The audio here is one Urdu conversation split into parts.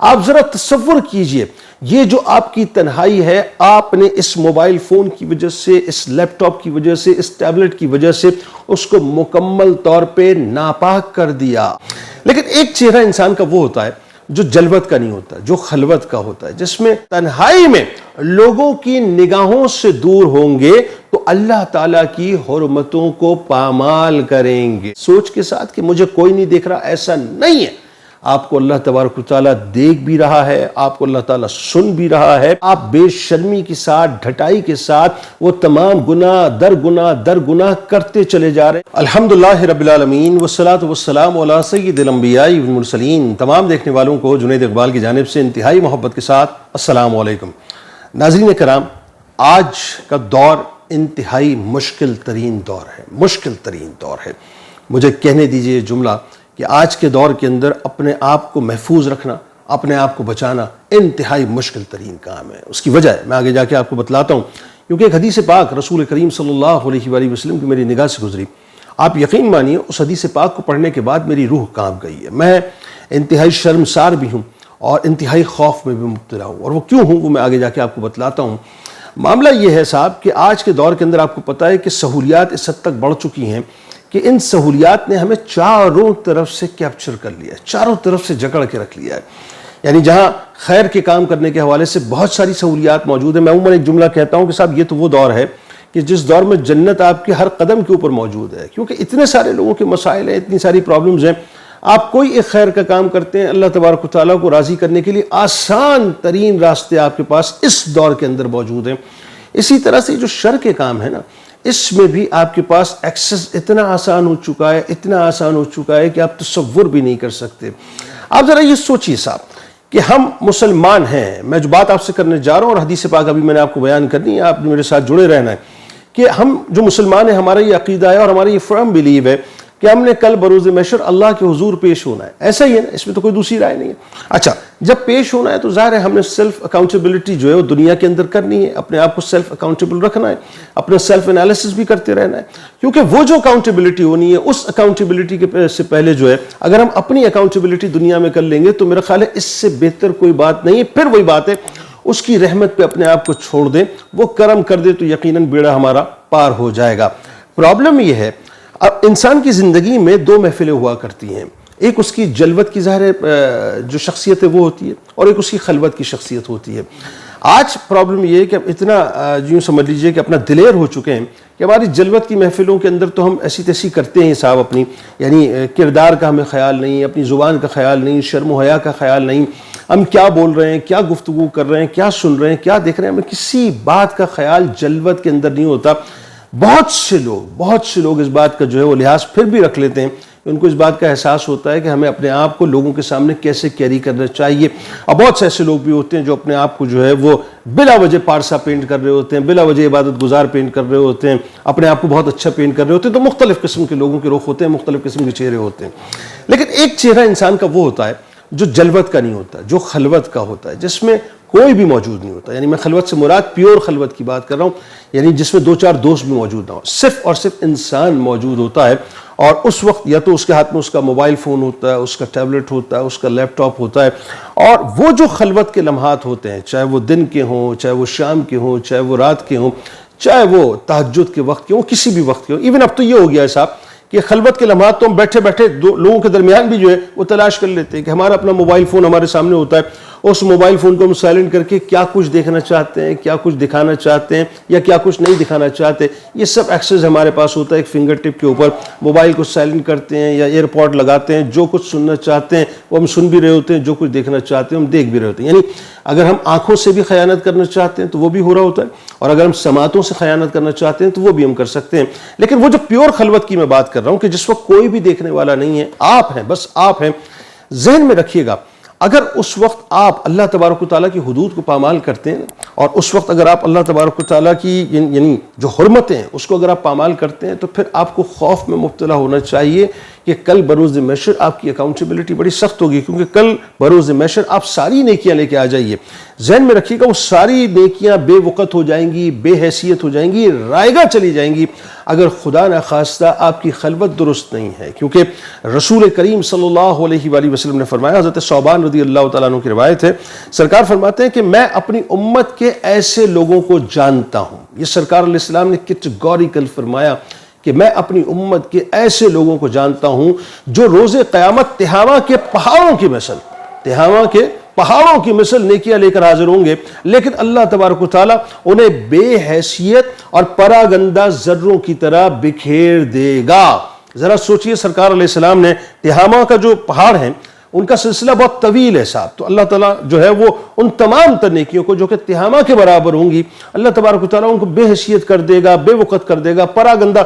آپ ذرا تصور کیجئے، یہ جو آپ کی تنہائی ہے، آپ نے اس موبائل فون کی وجہ سے، اس لیپ ٹاپ کی وجہ سے، اس ٹیبلٹ کی وجہ سے اس کو مکمل طور پہ ناپاک کر دیا۔ لیکن ایک چہرہ انسان کا وہ ہوتا ہے جو جلوت کا نہیں ہوتا، جو خلوت کا ہوتا ہے، جس میں تنہائی میں لوگوں کی نگاہوں سے دور ہوں گے تو اللہ تعالیٰ کی حرمتوں کو پامال کریں گے، سوچ کے ساتھ کہ مجھے کوئی نہیں دیکھ رہا۔ ایسا نہیں ہے، آپ کو اللہ تبارک و تعالیٰ دیکھ بھی رہا ہے، آپ کو اللہ تعالیٰ سن بھی رہا ہے۔ آپ بے شرمی کے ساتھ، ڈھٹائی کے ساتھ وہ تمام گناہ در گناہ کرتے چلے جا رہے ہیں۔ الحمدللہ رب العالمین والصلاة والسلام علی سید الانبیاء والمرسلین۔ تمام دیکھنے والوں کو جنید اقبال کی جانب سے انتہائی محبت کے ساتھ السلام علیکم۔ ناظرین کرام، آج کا دور انتہائی مشکل ترین دور ہے۔ مجھے کہنے دیجئے جملہ کہ آج کے دور کے اندر اپنے آپ کو محفوظ رکھنا، اپنے آپ کو بچانا انتہائی مشکل ترین کام ہے۔ اس کی وجہ ہے، میں آگے جا کے آپ کو بتلاتا ہوں، کیونکہ ایک حدیث پاک رسول کریم صلی اللہ علیہ وآلہ وسلم کی میری نگاہ سے گزری۔ آپ یقین مانیے اس حدیث پاک کو پڑھنے کے بعد میری روح کانپ گئی ہے۔ میں انتہائی شرمسار بھی ہوں اور انتہائی خوف میں بھی مبتلا ہوں، اور وہ کیوں ہوں وہ میں آگے جا کے آپ کو بتلاتا ہوں۔ معاملہ یہ ہے صاحب کہ آج کے دور کے اندر آپ کو پتہ ہے کہ سہولیات اس حد تک بڑھ چکی ہیں کہ ان سہولیات نے ہمیں چاروں طرف سے کیپچر کر لیا ہے، چاروں طرف سے جکڑ کے رکھ لیا ہے۔ یعنی جہاں خیر کے کام کرنے کے حوالے سے بہت ساری سہولیات موجود ہیں، میں عموماً ایک جملہ کہتا ہوں کہ صاحب یہ تو وہ دور ہے کہ جس دور میں جنت آپ کے ہر قدم کے اوپر موجود ہے، کیونکہ اتنے سارے لوگوں کے مسائل ہیں، اتنی ساری پرابلمز ہیں۔ آپ کوئی ایک خیر کا کام کرتے ہیں، اللہ تبارک و تعالیٰ کو راضی کرنے کے لیے آسان ترین راستے آپ کے پاس اس دور کے اندر موجود ہیں۔ اسی طرح سے جو شر کے کام ہے نا، اس میں بھی آپ کے پاس ایکسس اتنا آسان ہو چکا ہے کہ آپ تصور بھی نہیں کر سکتے۔ آپ ذرا یہ سوچیے صاحب کہ ہم مسلمان ہیں، میں جو بات آپ سے کرنے جا رہا ہوں اور حدیث پاک ابھی میں نے آپ کو بیان کرنی ہے، آپ نے میرے ساتھ جڑے رہنا ہے کہ ہم جو مسلمان ہیں، ہمارا یہ عقیدہ ہے اور ہماری یہ فرم بلیو ہے کہ ہم نے کل بروز محشر اللہ کے حضور پیش ہونا ہے۔ ایسا ہی ہے نا، اس میں تو کوئی دوسری رائے نہیں ہے۔ اچھا، جب پیش ہونا ہے تو ظاہر ہے ہم نے سیلف اکاؤنٹیبلٹی جو ہے وہ دنیا کے اندر کرنی ہے، اپنے آپ کو سیلف اکاؤنٹیبل رکھنا ہے، اپنا سیلف انالیسس بھی کرتے رہنا ہے، کیونکہ وہ جو اکاؤنٹیبلٹی ہونی ہے اس اکاؤنٹیبلٹی کے سے پہلے جو ہے اگر ہم اپنی اکاؤنٹیبلٹی دنیا میں کر لیں گے تو میرا خیال ہے اس سے بہتر کوئی بات نہیں ہے۔ پھر وہی بات ہے، اس کی رحمت پہ اپنے آپ کو چھوڑ دیں، وہ کرم کر دے تو یقیناً بیڑا ہمارا پار ہو جائے گا۔ پرابلم یہ ہے، اب انسان کی زندگی میں دو محفلیں ہوا کرتی ہیں، ایک اس کی جلوت کی ظاہر جو شخصیت ہے وہ ہوتی ہے، اور ایک اس کی خلوت کی شخصیت ہوتی ہے۔ آج پرابلم یہ ہے کہ ہم اتنا یوں سمجھ لیجئے کہ اپنا دلیر ہو چکے ہیں کہ ہماری جلوت کی محفلوں کے اندر تو ہم ایسی تیسی کرتے ہیں صاحب، اپنی یعنی کردار کا ہمیں خیال نہیں، اپنی زبان کا خیال نہیں، شرم و حیا کا خیال نہیں، ہم کیا بول رہے ہیں، کیا گفتگو کر رہے ہیں، کیا سن رہے ہیں، کیا دیکھ رہے ہیں، ہمیں کسی بات کا خیال جلوت کے اندر نہیں ہوتا۔ بہت سے لوگ اس بات کا جو ہے وہ لحاظ پھر بھی رکھ لیتے ہیں، ان کو اس بات کا احساس ہوتا ہے کہ ہمیں اپنے آپ کو لوگوں کے سامنے کیسے کیری کرنا چاہیے، اور بہت سے ایسے لوگ بھی ہوتے ہیں جو اپنے آپ کو جو ہے وہ بلا وجہ پارسا پینٹ کر رہے ہوتے ہیں، بلا وجہ عبادت گزار پینٹ کر رہے ہوتے ہیں، اپنے آپ کو بہت اچھا پینٹ کر رہے ہوتے ہیں۔ تو مختلف قسم کے لوگوں کے رخ ہوتے ہیں، مختلف قسم کے چہرے ہوتے ہیں، لیکن ایک چہرہ انسان کا وہ ہوتا ہے جو جلوت کا نہیں ہوتا، جو خلوت کا ہوتا ہے، جس میں کوئی بھی موجود نہیں ہوتا۔ یعنی میں خلوت سے مراد پیور خلوت کی بات کر رہا ہوں، یعنی جس میں دو چار دوست بھی موجود نہ ہو، صرف اور صرف انسان موجود ہوتا ہے، اور اس وقت یا تو اس کے ہاتھ میں اس کا موبائل فون ہوتا ہے، اس کا ٹیبلٹ ہوتا ہے، اس کا لیپ ٹاپ ہوتا ہے، اور وہ جو خلوت کے لمحات ہوتے ہیں، چاہے وہ دن کے ہوں، چاہے وہ شام کے ہوں، چاہے وہ رات کے ہوں، چاہے وہ تہجد کے وقت کے ہوں، کسی بھی وقت کے ہوں، ایون اب تو یہ ہو گیا ہے صاحب کہ خلوت کے لمحات تو ہم بیٹھے بیٹھے لوگوں کے درمیان بھی جو ہے وہ تلاش کر لیتے ہیں کہ ہمارا اپنا موبائل فون ہمارے سامنے ہوتا ہے، اس موبائل فون کو ہم سائلنٹ کر کے کیا کچھ دیکھنا چاہتے ہیں، کیا کچھ دکھانا چاہتے ہیں یا کیا کچھ نہیں دکھانا چاہتے، یہ سب ایکسس ہمارے پاس ہوتا ہے ایک فنگر ٹپ کے اوپر۔ موبائل کو سائلنٹ کرتے ہیں یا ایئر پوڈ لگاتے ہیں، جو کچھ سننا چاہتے ہیں وہ ہم سن بھی رہے ہوتے ہیں، جو کچھ دیکھنا چاہتے ہیں ہم دیکھ بھی رہے ہوتے ہیں۔ یعنی اگر ہم آنکھوں سے بھی خیانت کرنا چاہتے ہیں تو وہ بھی ہو رہا ہوتا ہے، اور اگر ہم سماعتوں سے خیانت کرنا چاہتے ہیں تو وہ بھی ہم کر سکتے ہیں۔ لیکن وہ جو پیور خلوت کی میں بات کر رہا ہوں کہ جس وقت کوئی بھی دیکھنے والا نہیں ہے، آپ ہیں، بس آپ ہیں، ذہن میں رکھیے گا، اگر اس وقت آپ اللہ تبارک و تعالیٰ کی حدود کو پامال کرتے ہیں، اور اس وقت اگر آپ اللہ تبارک و تعالیٰ کی یعنی جو حرمتیں ہیں اس کو اگر آپ پامال کرتے ہیں، تو پھر آپ کو خوف میں مبتلا ہونا چاہیے کہ کل بروز محشر آپ کی اکاؤنٹیبلٹی بڑی سخت ہوگی، کیونکہ کل بروز محشر آپ ساری نیکیاں لے کے آ جائیے، ذہن میں رکھیے گا وہ ساری نیکیاں بے وقت ہو جائیں گی، بے حیثیت ہو جائیں گی، رائگاں چلی جائیں گی اگر خدا نخواستہ آپ کی خلوت درست نہیں ہے۔ کیونکہ رسول کریم صلی اللہ علیہ وآلہ وسلم نے فرمایا، حضرت ثوبان رضی اللہ تعالیٰ عنہ کی روایت ہے، سرکار فرماتے ہیں کہ میں اپنی امت کے ایسے لوگوں کو جانتا ہوں۔ یہ سرکار علیہ السلام نے کیٹیگوریکل فرمایا کہ میں اپنی امت کے ایسے لوگوں کو جانتا ہوں جو روز قیامت تہامہ کے پہاڑوں کی مثل نیکیاں لے کر حاضر ہوں گے، لیکن اللہ تبارک و تعالیٰ انہیں بے حیثیت اور پراگندہ ذروں کی طرح بکھیر دے گا۔ ذرا سوچئے، سرکار علیہ السلام نے تہامہ کا جو پہاڑ ہیں ان کا سلسلہ بہت طویل ہے صاحب، تو اللہ تعالیٰ جو ہے وہ ان تمام تر نیکیوں کو جو کہ تہامہ کے برابر ہوں گی، اللہ تبارک و تعالیٰ ان کو بے حیثیت کر دے گا، بے وقت کر دے گا، پراگندہ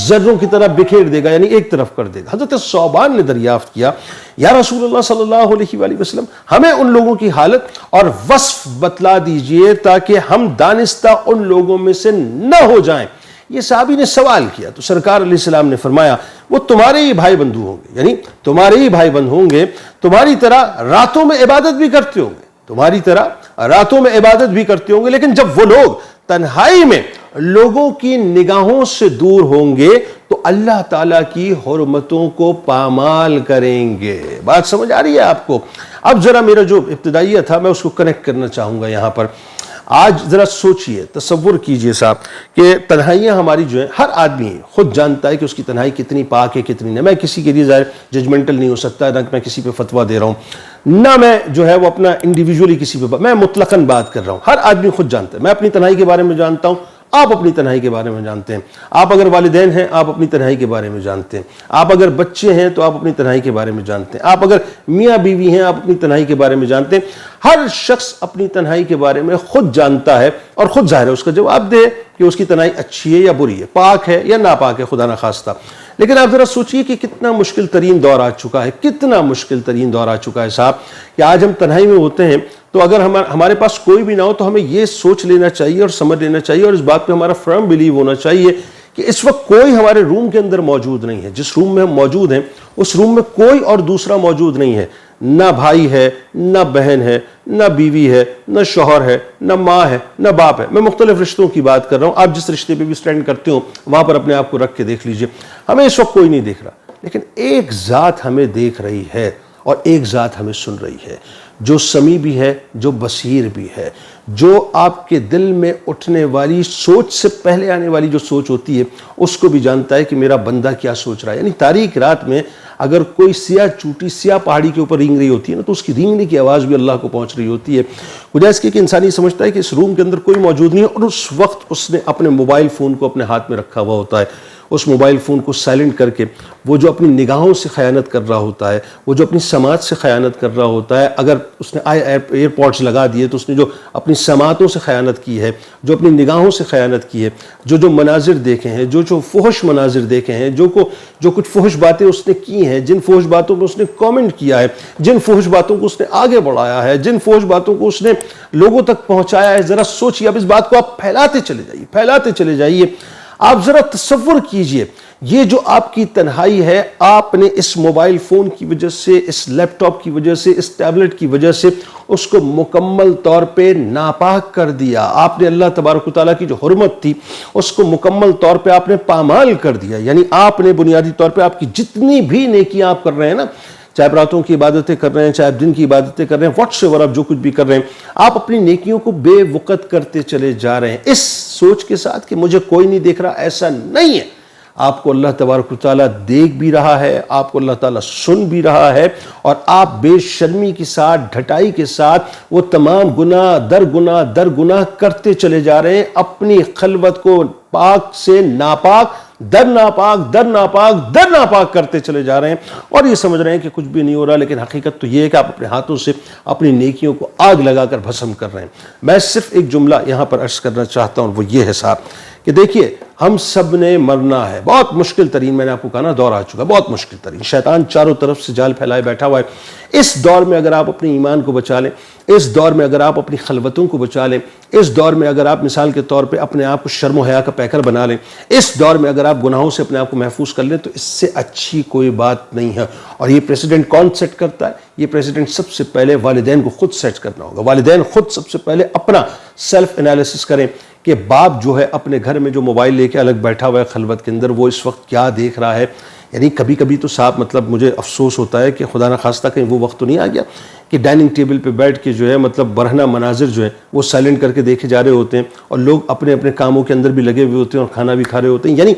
ذروں کی طرح بکھیر دے گا، یعنی ایک طرف کر دے گا۔ حضرت ثوبان نے دریافت کیا، یا رسول اللہ صلی اللہ علیہ وآلہ وسلم، ہمیں ان لوگوں کی حالت اور وصف بتلا دیجئے تاکہ ہم دانستہ ان لوگوں میں سے نہ ہو جائیں۔ یہ صحابی نے سوال کیا تو سرکار علیہ السلام نے فرمایا، وہ تمہارے ہی بھائی بندھو ہوں گے، یعنی تمہارے ہی بھائی بندھ ہوں گے، تمہاری طرح راتوں میں عبادت بھی کرتے ہوں گے، لیکن جب وہ لوگ تنہائی میں لوگوں کی نگاہوں سے دور ہوں گے تو اللہ تعالیٰ کی حرمتوں کو پامال کریں گے۔ بات سمجھ آ رہی ہے آپ کو؟ اب ذرا میرا جو ابتدائیہ تھا میں اس کو کنیکٹ کرنا چاہوں گا یہاں پر۔ آج ذرا سوچئے، تصور کیجئے صاحب کہ تنہائیاں ہماری جو ہیں، ہر آدمی خود جانتا ہے کہ اس کی تنہائی کتنی پاک ہے کتنی نہیں۔ میں کسی کے لیے ظاہر ججمنٹل نہیں ہو سکتا، نہ میں کسی پہ فتویٰ دے رہا ہوں، نہ میں جو ہے وہ اپنا انڈیویجولی کسی پہ، میں مطلقاً بات کر رہا ہوں۔ ہر آدمی خود جانتا ہے، میں اپنی تنہائی کے بارے میں جانتا ہوں، آپ اپنی تنہائی کے بارے میں جانتے ہیں، آپ اگر والدین ہیں آپ اپنی تنہائی کے بارے میں جانتے ہیں، آپ اگر بچے ہیں تو آپ اپنی تنہائی کے بارے میں جانتے ہیں، آپ اگر میاں بیوی ہیں آپ اپنی تنہائی کے بارے میں جانتے ہیں۔ ہر شخص اپنی تنہائی کے بارے میں خود جانتا ہے اور خود ظاہر ہے اس کا جواب دے کہ اس کی تنہائی اچھی ہے یا بری ہے، پاک ہے یا ناپاک ہے، خدا نخواستہ۔ لیکن آپ ذرا سوچئے کہ کتنا مشکل ترین دور آ چکا ہے صاحب، کہ آج ہم تنہائی میں ہوتے ہیں تو اگر ہمارے پاس کوئی بھی نہ ہو تو ہمیں یہ سوچ لینا چاہیے اور سمجھ لینا چاہیے اور اس بات پہ ہمارا فرم بلیو ہونا چاہیے کہ اس وقت کوئی ہمارے روم کے اندر موجود نہیں ہے۔ جس روم میں ہم موجود ہیں اس روم میں کوئی اور دوسرا موجود نہیں ہے، نہ بھائی ہے، نہ بہن ہے، نہ بیوی ہے، نہ شوہر ہے، نہ ماں ہے، نہ باپ ہے۔ میں مختلف رشتوں کی بات کر رہا ہوں، آپ جس رشتے پہ بھی سٹینڈ کرتے ہو وہاں پر اپنے آپ کو رکھ کے دیکھ لیجئے۔ ہمیں اس وقت کوئی نہیں دیکھ رہا، لیکن ایک ذات ہمیں دیکھ رہی ہے اور ایک ذات ہمیں سن رہی ہے، جو سمیع بھی ہے، جو بصیر بھی ہے، جو آپ کے دل میں اٹھنے والی سوچ سے پہلے آنے والی جو سوچ ہوتی ہے اس کو بھی جانتا ہے کہ میرا بندہ کیا سوچ رہا ہے۔ یعنی تاریک رات میں اگر کوئی سیاہ چوٹی سیاہ پہاڑی کے اوپر رینگ رہی ہوتی ہے نا تو اس کی رینگنے کی آواز بھی اللہ کو پہنچ رہی ہوتی ہے۔ گنجائش کی کہ انسانی سمجھتا ہے کہ اس روم کے اندر کوئی موجود نہیں ہے اور اس وقت اس نے اپنے موبائل فون کو اپنے ہاتھ میں رکھا ہوا ہوتا ہے، اس موبائل فون کو سائلنٹ کر کے وہ جو اپنی نگاہوں سے خیانت کر رہا ہوتا ہے، وہ جو اپنی سماعت سے خیانت کر رہا ہوتا ہے، اگر اس نے ایئر پوڈز لگا دیے تو اس نے جو اپنی سماعتوں سے خیانت کی ہے، جو اپنی نگاہوں سے خیانت کی ہے، جو مناظر دیکھے ہیں، جو فحش مناظر دیکھے ہیں، جو کچھ فحش باتیں اس نے کی ہیں، جن فحش باتوں پر اس نے کامنٹ کیا ہے، جن فحش باتوں کو اس نے آگے بڑھایا ہے، جن فحش باتوں کو اس نے لوگوں تک پہنچایا ہے، ذرا سوچئے۔ اب اس بات کو آپ پھیلاتے چلے جائیے۔ آپ ذرا تصور کیجئے، یہ جو آپ کی تنہائی ہے، آپ نے اس موبائل فون کی وجہ سے، اس لیپ ٹاپ کی وجہ سے، اس ٹیبلٹ کی وجہ سے اس کو مکمل طور پہ ناپاک کر دیا۔ آپ نے اللہ تبارک و تعالیٰ کی جو حرمت تھی اس کو مکمل طور پہ آپ نے پامال کر دیا۔ یعنی آپ نے بنیادی طور پہ آپ کی جتنی بھی نیکیاں آپ کر رہے ہیں نا، چاہے آپ راتوں کی عبادتیں کر رہے ہیں، چاہے آپ دن کی عبادتیں کر رہے ہیں، واٹس ایور آپ جو کچھ بھی کر رہے ہیں، آپ اپنی نیکیوں کو بے وقت کرتے چلے جا رہے ہیں اس سوچ کے ساتھ کہ مجھے کوئی نہیں دیکھ رہا۔ ایسا نہیں ہے، آپ کو اللہ تبارک و تعالیٰ دیکھ بھی رہا ہے، آپ کو اللہ تعالیٰ سن بھی رہا ہے، اور آپ بے شرمی کے ساتھ، ڈھٹائی کے ساتھ وہ تمام گناہ در گناہ کرتے چلے جا رہے ہیں، اپنی خلوت کو پاک سے ناپاک، در ناپاک کرتے چلے جا رہے ہیں، اور یہ سمجھ رہے ہیں کہ کچھ بھی نہیں ہو رہا، لیکن حقیقت تو یہ ہے کہ آپ اپنے ہاتھوں سے اپنی نیکیوں کو آگ لگا کر بھسم کر رہے ہیں۔ میں صرف ایک جملہ یہاں پر عرض کرنا چاہتا ہوں، وہ یہ ہے صاحب کہ دیکھیے، ہم سب نے مرنا ہے. بہت مشکل ترین، میں نے آپ کو کہا نا، دور آ چکا، بہت مشکل ترین. شیطان چاروں طرف سے جال پھیلائے بیٹھا ہوا ہے. اس دور میں اگر آپ اپنے ایمان کو بچا لیں، اس دور میں اگر آپ اپنی خلوتوں کو بچا لیں، اس دور میں اگر آپ مثال کے طور پہ اپنے آپ کو شرم و حیا کا پیکر بنا لیں، اس دور میں اگر آپ گناہوں سے اپنے آپ کو محفوظ کر لیں، تو اس سے اچھی کوئی بات نہیں ہے. اور یہ پریسیڈنٹ کون سیٹ کرتا ہے؟ یہ پریسیڈنٹ سب سے پہلے والدین کو خود سیٹ کرنا ہوگا. والدین خود سب سے پہلے اپنا سیلف انالیسس کریں کہ باپ جو ہے اپنے گھر میں جو موبائل لے کے الگ بیٹھا ہوا ہے خلوت کے اندر، وہ اس وقت کیا دیکھ رہا ہے. یعنی کبھی کبھی تو صاحب مطلب مجھے افسوس ہوتا ہے کہ خدا نہ خواستہ کہیں وہ وقت تو نہیں آ گیا کہ ڈائننگ ٹیبل پہ بیٹھ کے جو ہے مطلب برہنہ مناظر جو ہے وہ سائلنٹ کر کے دیکھے جا رہے ہوتے ہیں، اور لوگ اپنے اپنے کاموں کے اندر بھی لگے ہوئے ہوتے ہیں اور کھانا بھی کھا رہے ہوتے ہیں. یعنی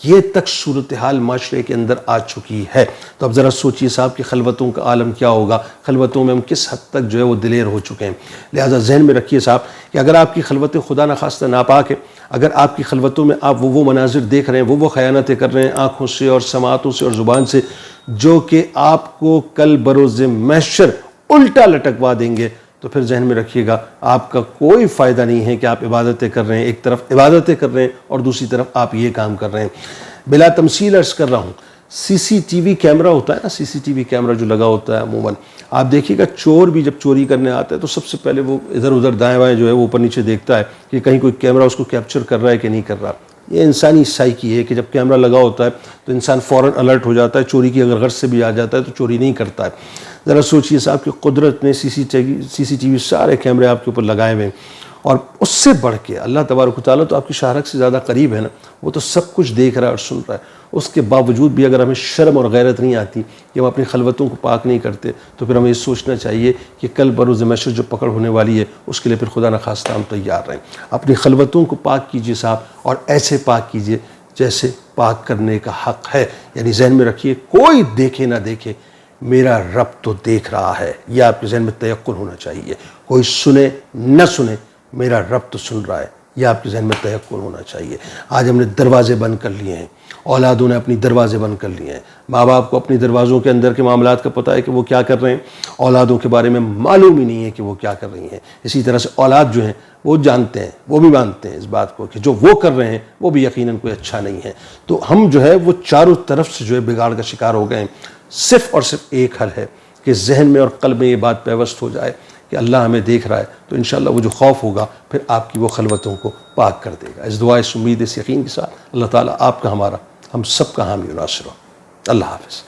یہ تک صورتحال معاشرے کے اندر آ چکی ہے. تو اب ذرا سوچیے صاحب کہ خلوتوں کا عالم کیا ہوگا، خلوتوں میں ہم کس حد تک جو ہے وہ دلیر ہو چکے ہیں. لہٰذا ذہن میں رکھیے صاحب کہ اگر آپ کی خلوتیں خدا نہ خواستہ ناپاک ہے، اگر آپ کی خلوتوں میں آپ وہ مناظر دیکھ رہے ہیں، وہ خیانتیں کر رہے ہیں آنکھوں سے اور سماعتوں سے اور زبان سے، جو کہ آپ کو کل بروز محشر الٹا لٹکوا دیں گے، تو پھر ذہن میں رکھیے گا آپ کا کوئی فائدہ نہیں ہے کہ آپ عبادتیں کر رہے ہیں. ایک طرف عبادتیں کر رہے ہیں اور دوسری طرف آپ یہ کام کر رہے ہیں. بلا تمثیل عرض کر رہا ہوں، سی سی ٹی وی کیمرہ ہوتا ہے نا، سی سی ٹی وی کیمرہ جو لگا ہوتا ہے عموماً، آپ دیکھیے گا چور بھی جب چوری کرنے آتا ہے تو سب سے پہلے وہ ادھر ادھر دائیں بائیں جو ہے وہ اوپر نیچے دیکھتا ہے کہ کہیں کوئی کیمرہ اس کو کیپچر کر رہا ہے کہ نہیں کر رہا. یہ انسانی سائیکی ہے کہ جب کیمرہ لگا ہوتا ہے تو انسان فوراً الرٹ ہو جاتا ہے، چوری کی اگر غرض سے بھی آ جاتا ہے تو چوری نہیں کرتا ہے. ذرا سوچیے صاحب کہ قدرت نے سی سی ٹی وی سارے کیمرے آپ کے اوپر لگائے ہوئے ہیں، اور اس سے بڑھ کے اللہ تبارک و تعالیٰ تو آپ کی شاہرگ سے زیادہ قریب ہے نا، وہ تو سب کچھ دیکھ رہا ہے اور سن رہا ہے. اس کے باوجود بھی اگر ہمیں شرم اور غیرت نہیں آتی کہ ہم اپنی خلوتوں کو پاک نہیں کرتے، تو پھر ہمیں یہ سوچنا چاہیے کہ کل بروز محشر جو پکڑ ہونے والی ہے اس کے لیے پھر خدا نہ خواستہ ہم تیار رہیں. اپنی خلوتوں کو پاک کیجیے صاحب، اور ایسے پاک کیجیے جیسے پاک کرنے کا حق ہے. یعنی ذہن میں رکھیے، کوئی دیکھے نہ دیکھے میرا رب تو دیکھ رہا ہے. یہ آپ کے ذہن میں تیقن ہونا چاہیے. کوئی سنے نہ سنے، میرا رب تو سن رہا ہے. یہ آپ کے ذہن میں تیقن ہونا چاہیے. آج ہم نے دروازے بند کر لیے ہیں، اولادوں نے اپنی دروازے بند کر لیے ہیں. ماں باپ کو اپنی دروازوں کے اندر کے معاملات کا پتہ ہے کہ وہ کیا کر رہے ہیں، اولادوں کے بارے میں معلوم ہی نہیں ہے کہ وہ کیا کر رہی ہیں. اسی طرح سے اولاد جو ہیں وہ جانتے ہیں، وہ بھی مانتے ہیں اس بات کو کہ جو وہ کر رہے ہیں وہ بھی یقیناً کوئی اچھا نہیں ہے. تو ہم جو ہے وہ چاروں طرف سے جو ہے بگاڑ کا شکار ہو گئے ہیں. صرف اور صرف ایک حل ہے کہ ذہن میں اور قلب میں یہ بات پیوست ہو جائے کہ اللہ ہمیں دیکھ رہا ہے، تو انشاءاللہ وہ جو خوف ہوگا پھر آپ کی وہ خلوتوں کو پاک کر دے گا. اس دعا، اس امید، اس یقین کے ساتھ اللہ تعالیٰ آپ کا، ہمارا، ہم سب کا حامی و ناصر ہو. اللہ حافظ.